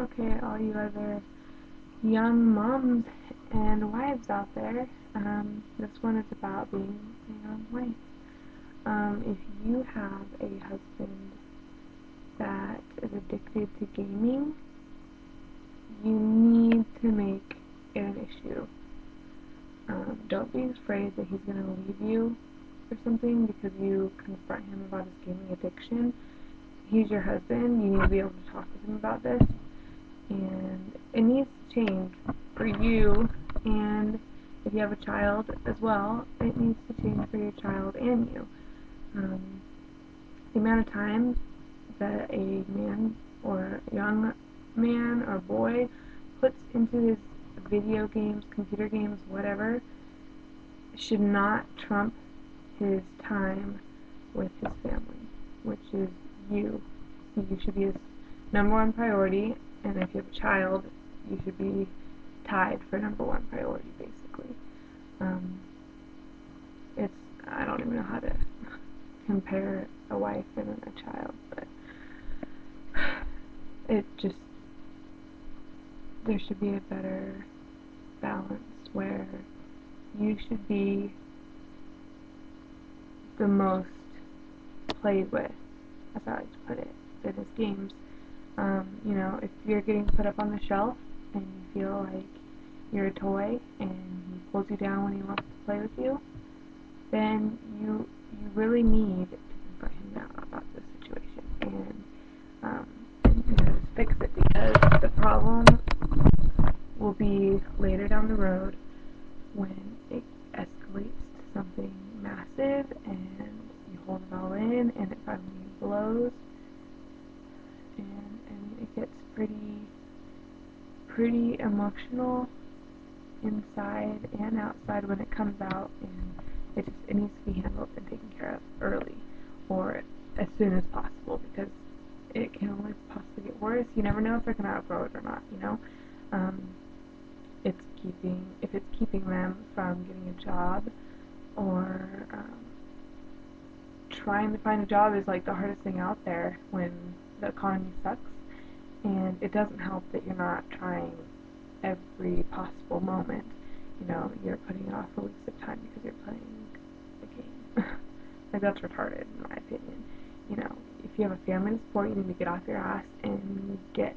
Okay, all you other young moms and wives out there, this one is about being a young wife. If you have a husband that is addicted to gaming, you need to make it an issue. Don't be afraid that he's going to leave you or something because you confront him about his gaming addiction. He's your husband. You need to be able to talk with him about this. And it needs to change for you, and if you have a child as well, it needs to change for your child and you. The amount of time that a man or a young man or boy puts into his video games, computer games, whatever, should not trump his time with his family, which is you. You should be his number one priority, and if you have a child, you should be tied for number one priority, basically. It's, I don't even know how to compare a wife and a child, but it just, there should be a better balance where you should be the most played with, as I like to put it, in his games. If you're getting put up on the shelf and you feel like you're a toy and he pulls you down when he wants to play with you, then you really need to confront him now about this situation and just fix it, because the problem will be later down the road when it escalates to something massive and you hold it all in and it finally blows, and it gets pretty emotional inside and outside when it comes out, and it needs to be handled and taken care of early or as soon as possible, because it can only possibly get worse. You never know if they're going to outgrow it or not, if it's keeping them from getting a job, or trying to find a job is like the hardest thing out there when the economy sucks, and it doesn't help that you're not trying every possible moment. You're putting it off for weeks at a time because you're playing the game. Like, that's retarded in my opinion. If you have a family to support, you need to get off your ass and get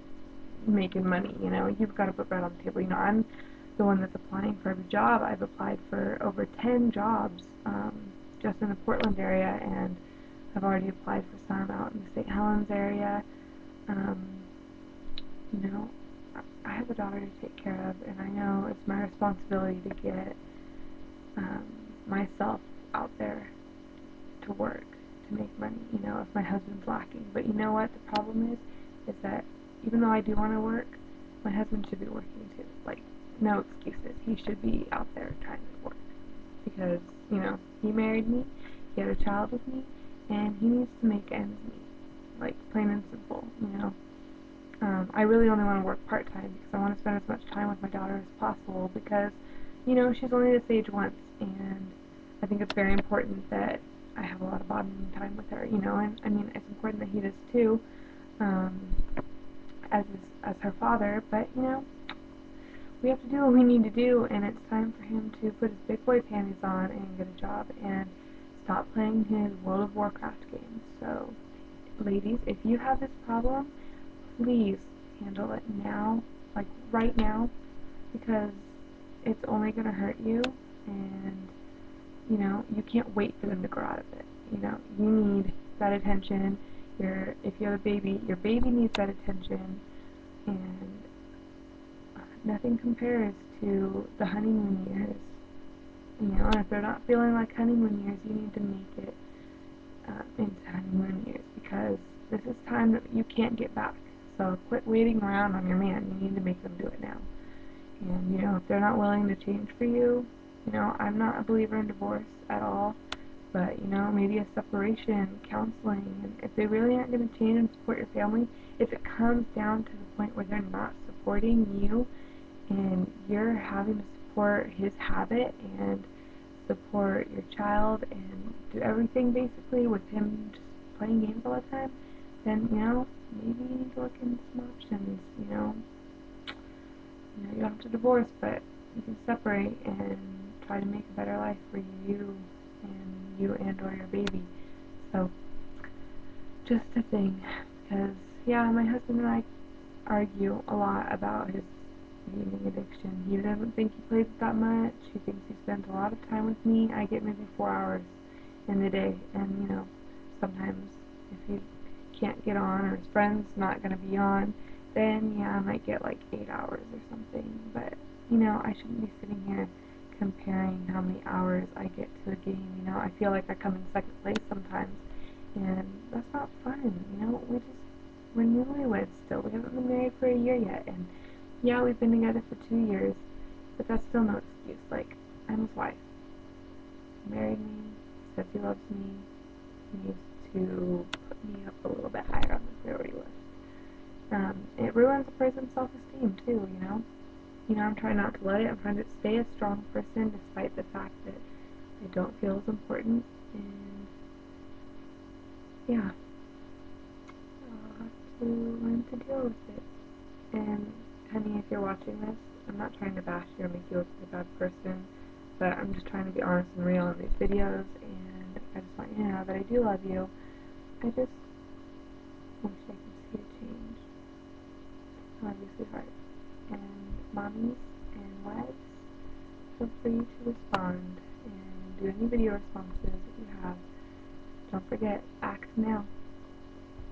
making money. You've got to put bread on the table. I'm the one that's applying for every job. I've applied for over 10 jobs just in the Portland area, and I've already applied for some out in the St. Helens area. I have a daughter to take care of, and I know it's my responsibility to get myself out there to work, to make money, if my husband's lacking. But you know what the problem is that even though I do want to work, my husband should be working too. Like, no excuses. He should be out there trying to work, because, he married me, he had a child with me, and he needs to make ends meet. Like, plain and simple, I really only want to work part-time because I want to spend as much time with my daughter as possible, because, she's only this age once, and I think it's very important that I have a lot of bonding time with her, and I mean, it's important that he does too, as her father, but, we have to do what we need to do, and it's time for him to put his big boy panties on and get a job and stop playing his World of Warcraft games. So, ladies, if you have this problem, please handle it now, like right now, because it's only going to hurt you, and, you can't wait for them to grow out of it. You need that attention. If you have a baby, your baby needs that attention, and nothing compares to the honeymoon years. And if they're not feeling like honeymoon years, you need to make it into honeymoon years, because this is time that you can't get back. So quit waiting around on your man. You need to make them do it now. And, if they're not willing to change for you, I'm not a believer in divorce at all, but, maybe a separation, counseling, and if they really aren't going to change and support your family, if it comes down to the point where they're not supporting you, and you're having to support his habit and support your child and do everything basically with him just playing games all the time, then, maybe you need to look into some options, you know. You don't have to divorce, but you can separate and try to make a better life for you and or your baby. So, just a thing, because, yeah, my husband and I argue a lot about his gaming addiction. He doesn't think he plays it that much. He thinks he spends a lot of time with me. I get maybe 4 hours in the day, and, sometimes if he can't get on or his friend's not going to be on, then, yeah, I might get like 8 hours or something. But, I shouldn't be sitting here comparing how many hours I get to a game. I feel like I come in second place sometimes, and that's not fun. We're newlyweds still. We haven't been married for a year yet, and yeah, we've been together for 2 years, but that's still no excuse. Like, I'm his wife. He married me, says he loves me. He needs to put me up a little bit higher on the priority list. It ruins a person's self-esteem too, I'm trying not to let it. I'm trying to stay a strong person despite the fact that I don't feel as important. And yeah, I'll have to learn to deal with it. And honey, if you're watching this, I'm not trying to bash you or make you look like a bad person, but I'm just trying to be honest and real in these videos, and I just want you to know that I do love you. I just wish I could see a change. I love you, sweetheart. And mommies and wives, feel free to respond and do any video responses that you have. Don't forget, act now.